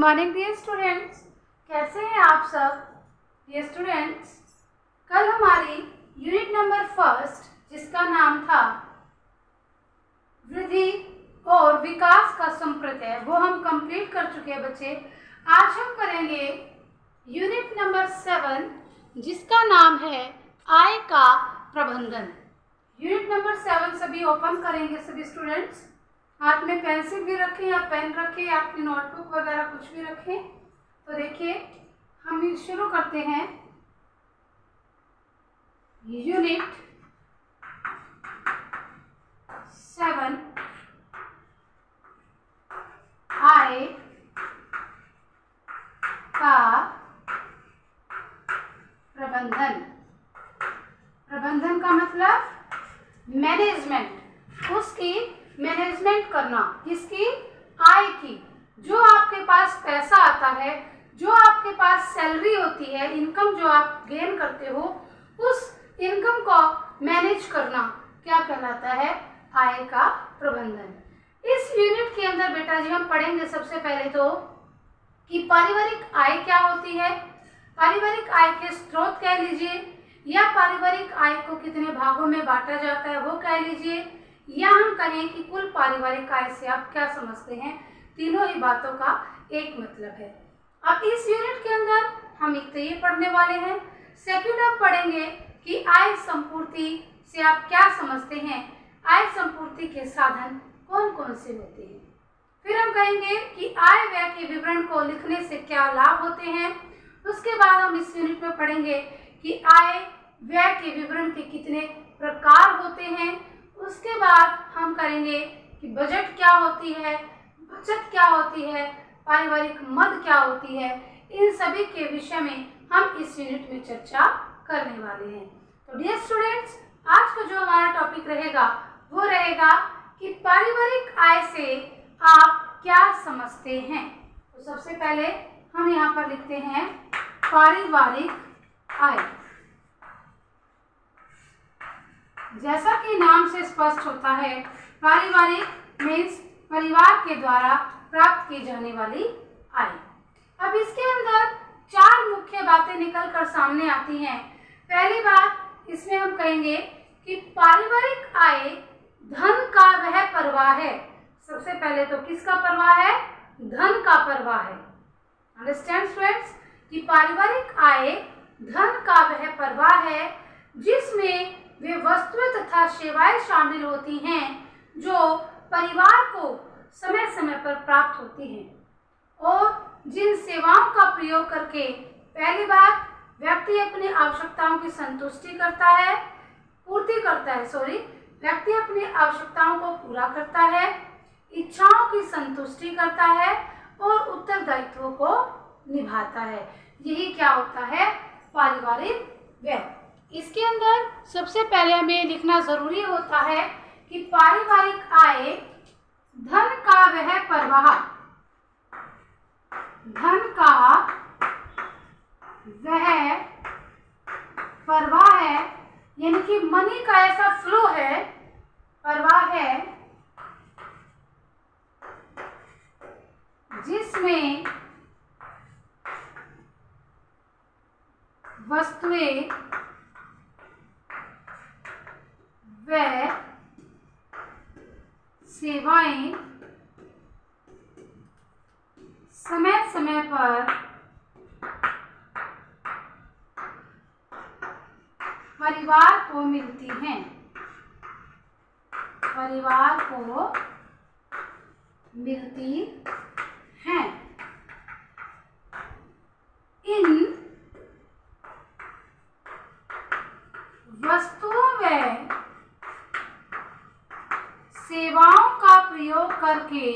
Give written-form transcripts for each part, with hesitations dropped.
Morning dear students, कैसे हैं आप सब। डियर स्टूडेंट्स, कल हमारी यूनिट नंबर फर्स्ट जिसका नाम था वृद्धि और विकास का संप्रत्यय वो हम कंप्लीट कर चुके हैं बच्चे। आज हम करेंगे यूनिट नंबर 7 जिसका नाम है आय का प्रबंधन। यूनिट नंबर 7 सभी ओपन करेंगे सभी स्टूडेंट्स। हाथ में पेंसिल भी रखें या पेन रखें या अपनी नोटबुक वगैरह कुछ भी रखें। तो देखिए हम शुरू करते हैं यूनिट 7 आय का प्रबंधन। प्रबंधन का मतलब मैनेजमेंट, उसकी मैनेजमेंट करना, किसकी, आय की। जो आपके पास पैसा आता है, जो आपके पास सैलरी होती है, इनकम जो आप गेन करते हो, उस इनकम को मैनेज करना क्या कहलाता है, आय का प्रबंधन। इस यूनिट के अंदर बेटा जी हम पढ़ेंगे सबसे पहले तो कि पारिवारिक आय क्या होती है, पारिवारिक आय के स्रोत कह लीजिए, या पारिवारिक आय को कितने भागों में बांटा जाता है वो कह लीजिए, या हम कहें कि कुल पारिवारिक आय से आप क्या समझते हैं। तीनों ही बातों का एक मतलब है। अब इस यूनिट के अंदर हम एक तो ये पढ़ने वाले हैं, सेकंड हम पढ़ेंगे कि आय संपूर्ति से आप क्या समझते हैं, आय संपूर्ति के साधन कौन कौन से होते हैं। फिर हम कहेंगे कि आय व्यय के विवरण को लिखने से क्या लाभ होते हैं। उसके बाद हम इस यूनिट में पढ़ेंगे कि आय व्यय के विवरण के कितने प्रकार होते हैं। उसके बाद हम करेंगे कि बजट क्या होती है, बचत क्या होती है, पारिवारिक मद क्या होती है। इन सभी के विषय में हम इस यूनिट में चर्चा करने वाले हैं। तो डियर स्टूडेंट्स, आज का जो हमारा टॉपिक रहेगा वो रहेगा कि पारिवारिक आय से आप क्या समझते हैं। तो सबसे पहले हम यहाँ पर लिखते हैं पारिवारिक आय। जैसा कि नाम से स्पष्ट होता है, पारिवारिक मीन्स परिवार के द्वारा प्राप्त की जाने वाली आय। अब इसके अंदर चार मुख्य बातें निकल कर सामने आती हैं। पहली बात इसमें हम कहेंगे कि पारिवारिक आय धन का वह प्रवाह है। सबसे पहले तो किसका प्रवाह है, धन का प्रवाह है। अंडरस्टैंड स्टूडेंट्स, कि पारिवारिक आय धन का वह प्रवाह है जिसमें वे वस्तुएं तथा सेवाएं शामिल होती हैं जो परिवार को समय समय पर प्राप्त होती हैं, और जिन सेवाओं का प्रयोग करके पहली बात व्यक्ति अपनी आवश्यकताओं की संतुष्टि करता है, व्यक्ति अपनी आवश्यकताओं को पूरा करता है, इच्छाओं की संतुष्टि करता है और उत्तरदायित्वों को निभाता है। यही क्या होता है, पारिवारिक व्यय। इसके अंदर सबसे पहले हमें लिखना जरूरी होता है कि पारिवारिक आय धन का वह प्रवाह, धन का वह प्रवाह है, यानी कि मनी का ऐसा फ्लो है, प्रवाह है जिसमें वस्तुएं व सेवाएं समय समय पर परिवार को मिलती हैं, परिवार को मिलती हैं। इन वस्तुओं व सेवाओं का प्रयोग करके,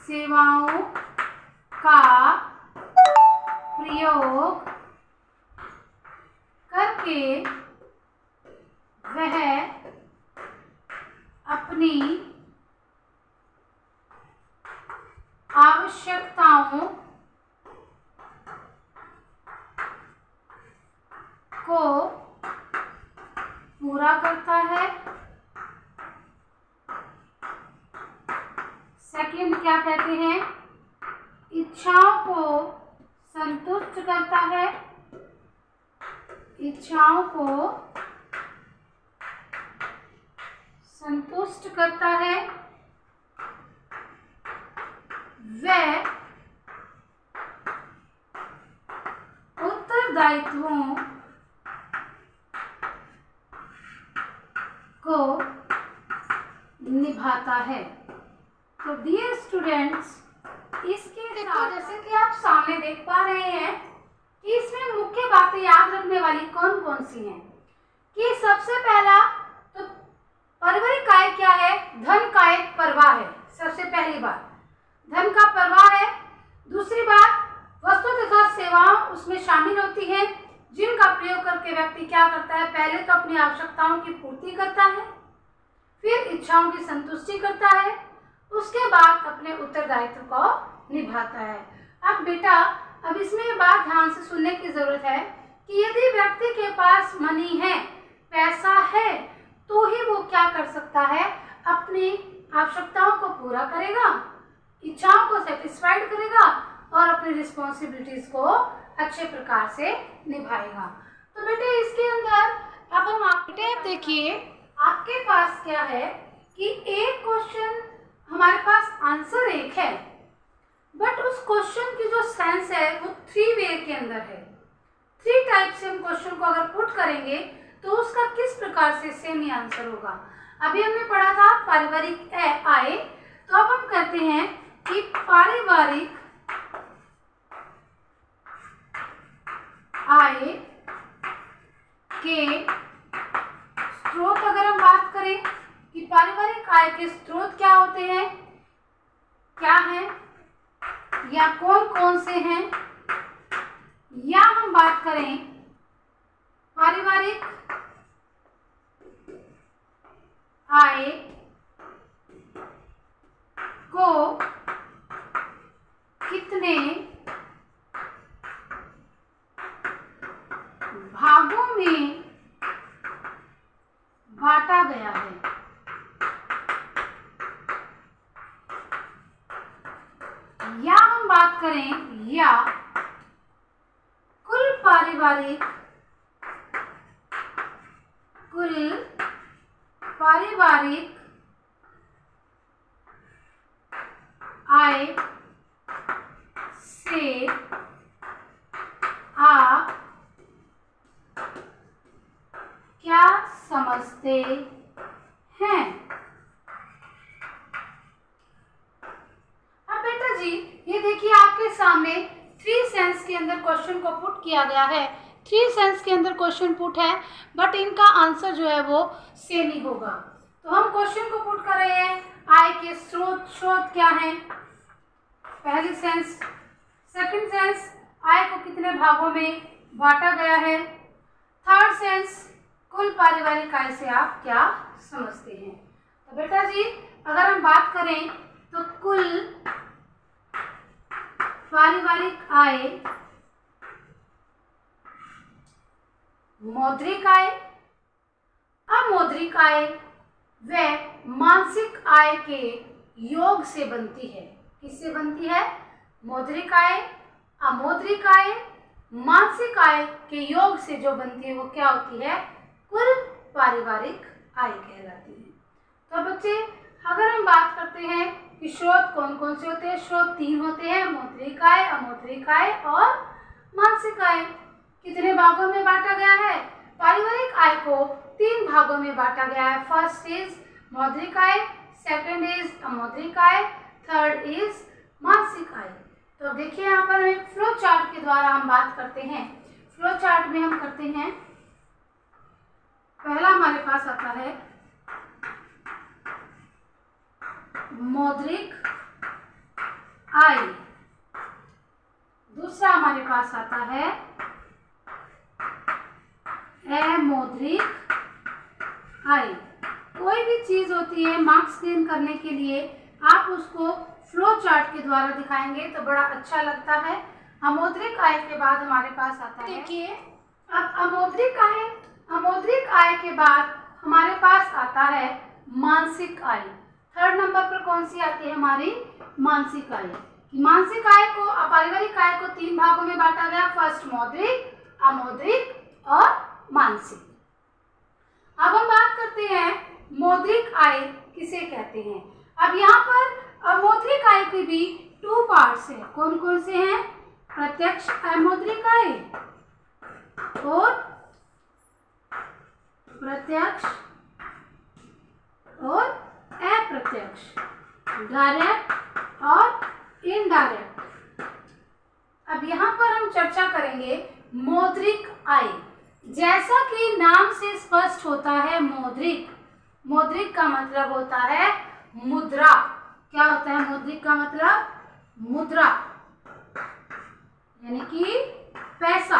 सेवाओं का प्रयोग करके वह अपनी आवश्यकताओं को पूरा करता है। सेकंड क्या कहते हैं, इच्छाओं को संतुष्ट करता है, इच्छाओं को संतुष्ट करता है, वह उत्तरदायित्वों को निभाता है। तो डियर स्टूडेंट्स, इसके साथ जैसे कि आप सामने देख पा रहे हैं कि इसमें मुख्य बातें याद रखने वाली कौन कौन सी हैं कि सबसे पहला तो पारिवारिक आय क्या है, धन का एक प्रवाह है। सबसे पहली बात धन का प्रवाह है। दूसरी बात वस्तु तथा सेवाएं उसमें शामिल होती हैं जिनका प्रयोग करके व्यक्ति क्या करता है, पहले तो अपनी आवश्यकताओं की पूर्ति करता है, फिर इच्छाओं की संतुष्टि करता है, उसके बाद अपने उत्तरदायित्व को निभाता है। अब बेटा अब इसमें ये बात ध्यान से सुनने की जरूरत है कि यदि व्यक्ति के पास मनी है, पैसा है, तो ही वो क्या कर सकता है, अपनी आवश्यकताओं को पूरा करेगा, इच्छाओं को सेटिस्फाइड करेगा और अपनी रिस्पॉन्सिबिलिटीज को अच्छे प्रकार से निभाएगा। तो बेटे इसके अंदर अब हम आपके देखिए आपके पास क्या है कि एक क्वेश्चन हमारे पास आंसर एक है, बट उस क्वेश्चन की जो सेंस है वो 3 वे के अंदर है। 3 टाइप से हम क्वेश्चन को अगर पुट करेंगे तो उसका किस प्रकार से सेम ही आंसर होगा। अभी हमने पढ़ा था पारिवारिक आय, तो अब हम करते हैं कि पारिवारिक आय के स्रोत अगर हम बात करें कि पारिवारिक आय के स्रोत क्या होते हैं, क्या हैं या कौन कौन से हैं, या हम बात करें पारिवारिक आय को कितने भागों में बांटा गया है। या हम बात करें या कुल पारिवारिक आय से आप क्या समझते हैं। अब बेटा जी ये देखिए आपके सामने 3 सेंस के अंदर क्वेश्चन को पुट किया गया है। 3 सेंस के अंदर क्वेश्चन पुट है, बट इनका आंसर जो है वो सेम ही होगा। तो हम क्वेश्चन को पुट कर रहे हैं, आय के स्रोत क्या हैं, पहली सेंस। सेकंड सेंस, आय को कितने भागों में बांटा गया है। थर्ड सेंस, कुल पारिवारिक आय से आप क्या समझते हैं। तो बेटा जी अगर हम बात करें तो कुल पारिवारिक आय, मौद्रिक आय, अमौद्रिक आय व मानसिक आय के योग से बनती है। किससे बनती है, मौद्रिक आय, अमौद्रिक आय, मानसिक आय के योग से जो बनती है वो क्या होती है, कुल पारिवारिक आय कहलाती है। तो बच्चे अगर हम बात करते हैं कि स्रोत कौन कौन से होते हैं, स्रोत 3 होते हैं, मौद्रिक आय, अमौद्रिक आय और मानसिक आय। कितने भागों में बांटा गया है, पारिवारिक आय को 3 भागों में बांटा गया है। फर्स्ट इज मौद्रिक आय, सेकंड इज अमौद्रिक आय, थर्ड इज मानसिक आय। तो देखिए यहाँ पर एक फ्लो चार्ट के द्वारा हम बात करते हैं। फ्लो चार्ट में हम करते हैं, पहला हमारे पास आता है मौद्रिक आय, दूसरा हमारे पास आता है अमौद्रिक आय। कोई भी चीज होती है मार्क्स गेन करने के लिए आप उसको फ्लो चार्ट के द्वारा दिखाएंगे तो बड़ा अच्छा लगता है। अमौद्रिक आय के बाद हमारे पास आता है, देखिए अब अमौद्रिक आय के बाद हमारे पास आता है मानसिक आय। थर्ड नंबर पर कौन सी आती है हमारी, मानसिक आय। कि मानसिक आय को, पारिवारिक आय को 3 भागों में बांटा गया। फर्स्ट मौद्रिक, अमौद्रिक और मानसिक। अब हम बात करते हैं मौद्रिक आय किसे कहते हैं। अब यहाँ पर अमौद्रिक आय के भी 2 पार्ट्स हैं। कौन कौन से हैं? प्रत्यक्ष अमौद्रिक आय और प्रत्यक्ष और अप्रत्यक्ष, डायरेक्ट और इनडायरेक्ट। अब यहाँ पर हम चर्चा करेंगे मौद्रिक आय। जैसा कि नाम से स्पष्ट होता है, मौद्रिक, मौद्रिक का मतलब होता है मुद्रा। क्या होता है मौद्रिक का मतलब? मुद्रा, यानी कि पैसा।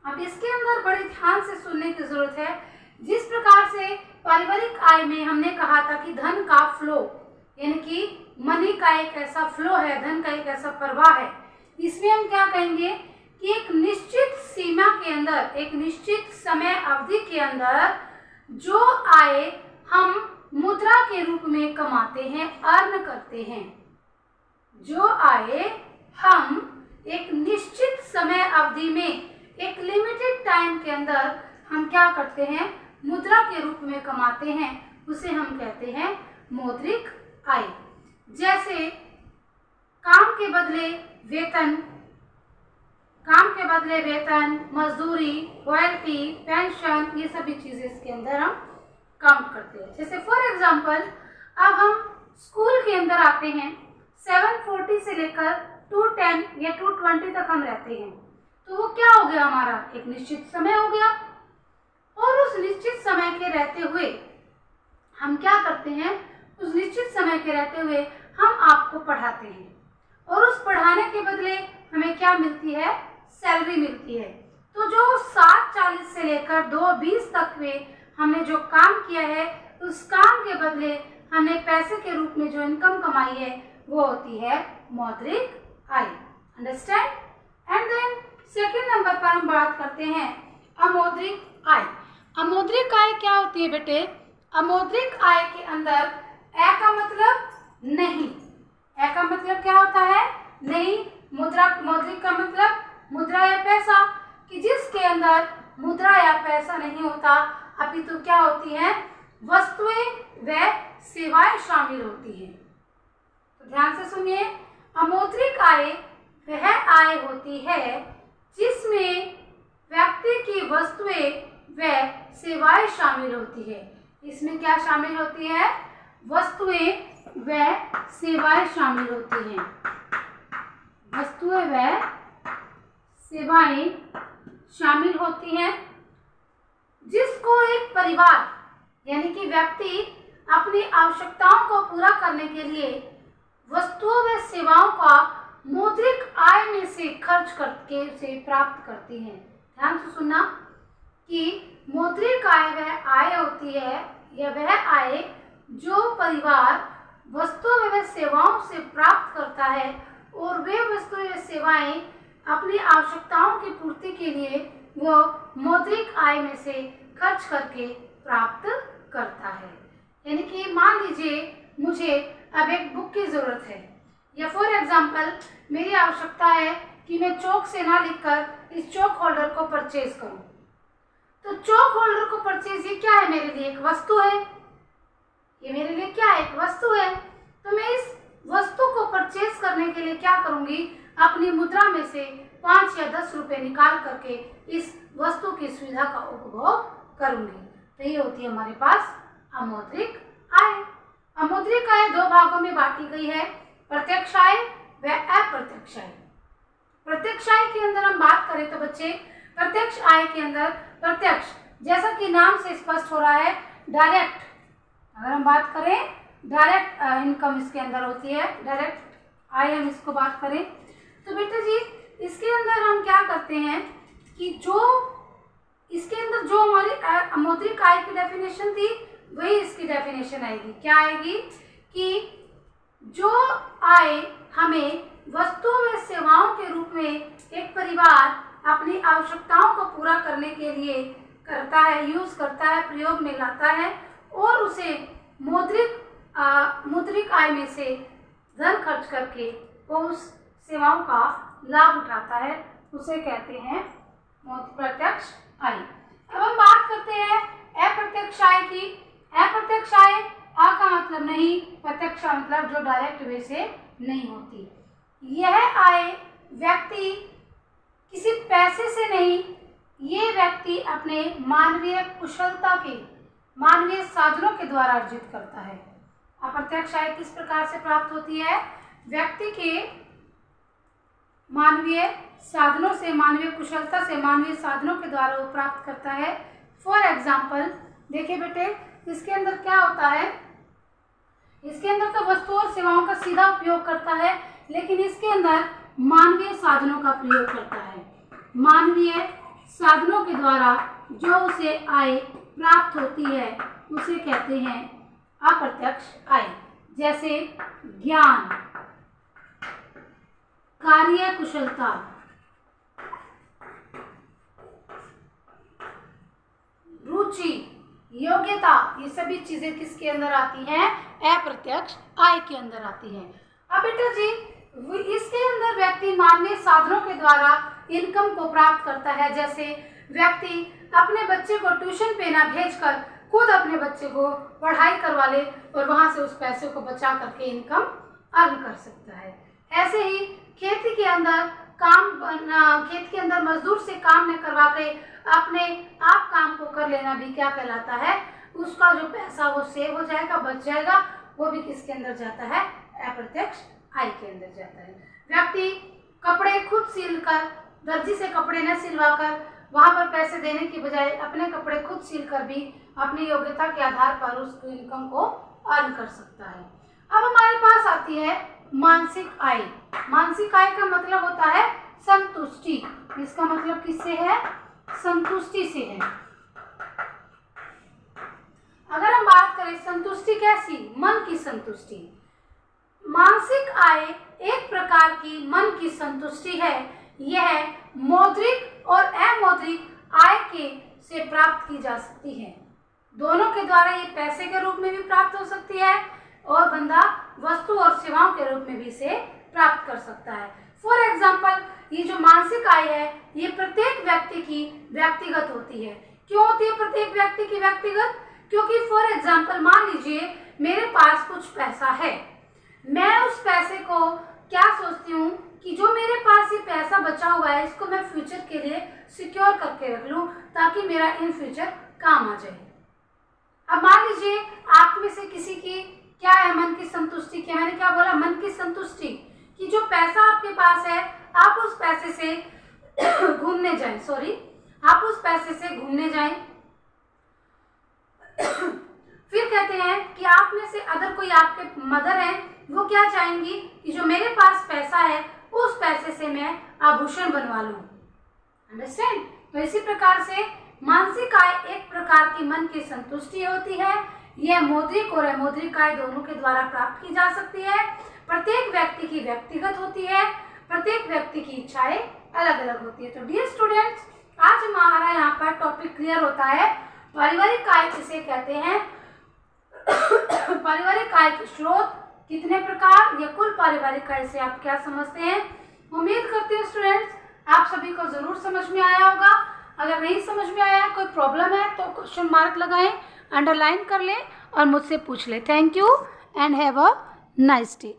अब इसके अंदर बड़े ध्यान से सुनने की जरूरत है। जिस प्रकार से पारिवारिक आय में हमने कहा था कि धन का फ्लो, यानी कि मनी का एक ऐसा फ्लो है, धन का एक ऐसा प्रवाह है, इसमें हम क्या कहेंगे कि एक निश्चित सीमा के अंदर, एक निश्चित समय अवधि के अंदर जो आय हम मुद्रा के रूप में कमाते हैं, अर्न करते हैं, जो आय हम एक निश्चित समय अवधि में, एक लिमिटेड टाइम के अंदर हम क्या करते हैं, मुद्रा के रूप में कमाते हैं, उसे हम कहते हैं मौद्रिक आय। जैसे काम के बदले वेतन, काम के बदले वेतन, मजदूरी, रॉयल्टी, पेंशन, ये सभी चीजें इसके अंदर हम काउंट करते हैं। जैसे फॉर एग्जांपल अब हम स्कूल के अंदर आते हैं, 740 से लेकर 210 या 220 तक हम रहते हैं, तो वो क्या हो गया, हमारा एक निश्चित समय हो गया। और उस निश्चित समय के रहते हुए हम क्या करते हैं, उस निश्चित समय के रहते हुए हम आपको पढ़ाते हैं, और उस पढ़ाने के बदले हमें क्या मिलती है, सैलरी मिलती है। तो जो 7:40 से लेकर 2:20 तक में हमने जो काम किया है, उस काम के बदले हमने पैसे के रूप में जो इनकम कमाई है, वो होती है मौद्रिक आय। Understand? And then second number पर हम बात करते हैं अमौद्रिक आय। अमौद्रिक आय क्या होती है बेटे? अमौद्रिक आय के अंदर ए का मतलब नहीं, ए का मतलब क्या होता है, नहीं। मुद्रा, मौद्रिक का मतलब मुद्रा या पैसा, कि जिसके अंदर मुद्रा या पैसा नहीं होता, अपितु क्या होती है, वस्तुएं व सेवाएं शामिल होती हैं। तो ध्यान से सुनिए, अमौद्रिक आय वह आय होती है जिसमें व्यक्ति की वस्तुएं व सेवाएं शामिल होती है। इसमें क्या शामिल होती है, वस्तुएं व सेवाएं शामिल होती हैं, वस्तुएं व सेवाएं शामिल होती हैं, जिसको एक परिवार यानी कि व्यक्ति अपनी आवश्यकताओं को पूरा करने के लिए वस्तुओं व सेवाओं का मौद्रिक आय में से खर्च करके उसे प्राप्त करती हैं। ध्यान से सुनना कि मौद्रिक आय वह आय होती है, या वह आय जो परिवार वस्तुओं व सेवाओं से प्राप्त करता है, और वे वस्तुएं व सेवाएं अपनी आवश्यकताओं की पूर्ति के लिए वो मौद्रिक आय में से खर्च करके प्राप्त करता है। यानी कि मान लीजिए मुझे अब एक बुक की ज़रूरत है, या फॉर एग्जांपल मेरी आवश्यकता है कि मैं चौक से ना लिखकर इस चौक होल्डर को परचेज करूं। तो चौक होल्डर को परचेज, ये क्या है, मेरे लिए एक वस्तु है, ये मेरे लिए क्या है, एक वस्तु है। तो मैं इस वस्तु को परचेज करने के लिए क्या करूंगी, अपनी मुद्रा में से 5 या 10 रुपए निकाल करके इस वस्तु की सुविधा का उपभोग करूंगी। तो ये होती है हमारे पास अमौद्रिक आय। अमौद्रिक आय 2 भागों में बांटी गई है, प्रत्यक्ष आय व अप्रत्यक्ष आय। प्रत्यक्ष आय के अंदर हम बात करें तो बच्चे, प्रत्यक्ष आय के अंदर प्रत्यक्ष, जैसा कि नाम से स्पष्ट हो रहा है, डायरेक्ट, अगर हम बात करें डायरेक्ट इनकम इसके अंदर होती है, डायरेक्ट आय हम इसको बात करें तो बेटा जी इसके अंदर हम क्या करते हैं कि जो इसके अंदर जो हमारी अमौद्रिक आय की डेफिनेशन थी, वही इसकी डेफिनेशन आएगी। क्या आएगी कि जो आय हमें वस्तुओं व सेवाओं के रूप में एक परिवार अपनी आवश्यकताओं को पूरा करने के लिए करता है, यूज़ करता है, प्रयोग में लाता है, और उसे मौद्रिक आय में से धन खर्च करके वो उस सेवाओं का लाभ उठाता है, उसे कहते हैं प्रत्यक्ष आय। अब हम बात करते हैं अप्रत्यक्ष आय की। अप्रत्यक्ष आय आ का मतलब नहीं, प्रत्यक्ष का मतलब जो डायरेक्ट वे से नहीं होती। यह आय व्यक्ति किसी पैसे से नहीं, ये व्यक्ति अपने मानवीय कुशलता के, मानवीय साधनों के द्वारा अर्जित करता है। अप्रत्यक्ष आय किस प्रकार से प्राप्त होती है? व्यक्ति के मानवीय साधनों से, मानवीय कुशलता से, मानवीय साधनों के द्वारा वो प्राप्त करता है। फॉर एग्जाम्पल देखिए बेटे, इसके अंदर क्या होता है, इसके अंदर तो वस्तुओं और सेवाओं का सीधा उपयोग करता है, लेकिन इसके अंदर मानवीय साधनों का प्रयोग करता है। मानवीय साधनों के द्वारा जो उसे आय प्राप्त होती है उसे कहते हैं अप्रत्यक्ष आय। जैसे ज्ञान, कार्य कुशलता, रुचि, योग्यता, ये सभी चीजें किसके अंदर आती हैं? अप्रत्यक्ष आय के अंदर आती हैं। अब बेटा जी, इसके अंदर व्यक्ति मानवीय साधनों के द्वारा इनकम को प्राप्त करता है। जैसे व्यक्ति अपने बच्चे को ट्यूशन पे ना भेजकर खुद अपने बच्चे को पढ़ाई करवा ले और वहां से उस पैसे को बचा करके इनकम अर्न कर सकता है। ऐसे ही खेती के अंदर खेत के अंदर मजदूर से काम न करवा के अपने आप काम को कर लेना भी क्या कहलाता है? उसका जो पैसा वो सेव हो जाएगा, बच जाएगा, वो भी किसके अंदर जाता है? अप्रत्यक्ष आय के अंदर जाता है। व्यक्ति कपड़े खुद सिलकर, दर्जी से कपड़े न सिलवाकर वहां पर पैसे देने की बजाय अपने कपड़े खुद सिलकर भी अपनी योग्यता के आधार पर उस इनकम को अर्न कर सकता है। अब हमारे पास आती है मानसिक आय। मानसिक आय का मतलब होता है संतुष्टि। इसका मतलब किससे है? संतुष्टि से है। अगर हम बात करें संतुष्टि कैसी? मन की संतुष्टि। मानसिक आय एक प्रकार की मन की संतुष्टि है। यह मौद्रिक और अमौद्रिक आय के से प्राप्त की जा सकती है। दोनों के द्वारा ये पैसे के रूप में भी प्राप्त हो सकती है और बंदा वस्तु और सेवाओं के रूप में भी इसे प्राप्त कर सकता है। फॉर एग्जाम्पल, ये जो मानसिक आय है ये प्रत्येक व्यक्ति की व्यक्तिगत होती है। क्यों होती है प्रत्येक व्यक्ति की व्यक्तिगत? क्योंकि फॉर एग्जाम्पल मान लीजिए मेरे पास कुछ पैसा है, मैं उस पैसे को क्या सोचती हूँ कि जो मेरे पास ये पैसा बचा हुआ है इसको मैं फ्यूचर के लिए सिक्योर करके रख लूँ ताकि मेरा इन फ्यूचर काम आ जाए। अब मान लीजिए आप में से किसी की क्या है मन की संतुष्टि? क्या मैंने क्या बोला? मन की संतुष्टि, कि जो पैसा आपके पास है आप उस पैसे से घूमने जाएं, आप उस पैसे से घूमने जाएं। फिर कहते हैं कि आप में से अगर कोई आपके मदर हैं वो क्या चाहेंगी कि जो मेरे पास पैसा है उस पैसे से मैं आभूषण बनवा लूं। अंडरस्टैंड? तो इसी प्रकार से मानसिक आय एक प्रकार की मन की संतुष्टि होती है। यह मौद्रिक और अमौद्रिक आय दोनों के द्वारा प्राप्त की जा सकती है। प्रत्येक व्यक्ति की व्यक्तिगत होती है, प्रत्येक व्यक्ति की इच्छाएं अलग अलग होती है। तो डियर स्टूडेंट्स, आज हमारा यहाँ पर टॉपिक क्लियर होता है पारिवारिक आय किसे कहते हैं, पारिवारिक आय के स्रोत, कितने प्रकार, या कुल पारिवारिक आय से आप क्या समझते हैं। उम्मीद करती हूँ स्टूडेंट्स आप सभी को जरूर समझ में आया होगा। अगर नहीं समझ में आया, कोई प्रॉब्लम है तो क्वेश्चन मार्क लगाएं, अंडरलाइन कर लें और मुझसे पूछ लें। Thank you and have a nice day.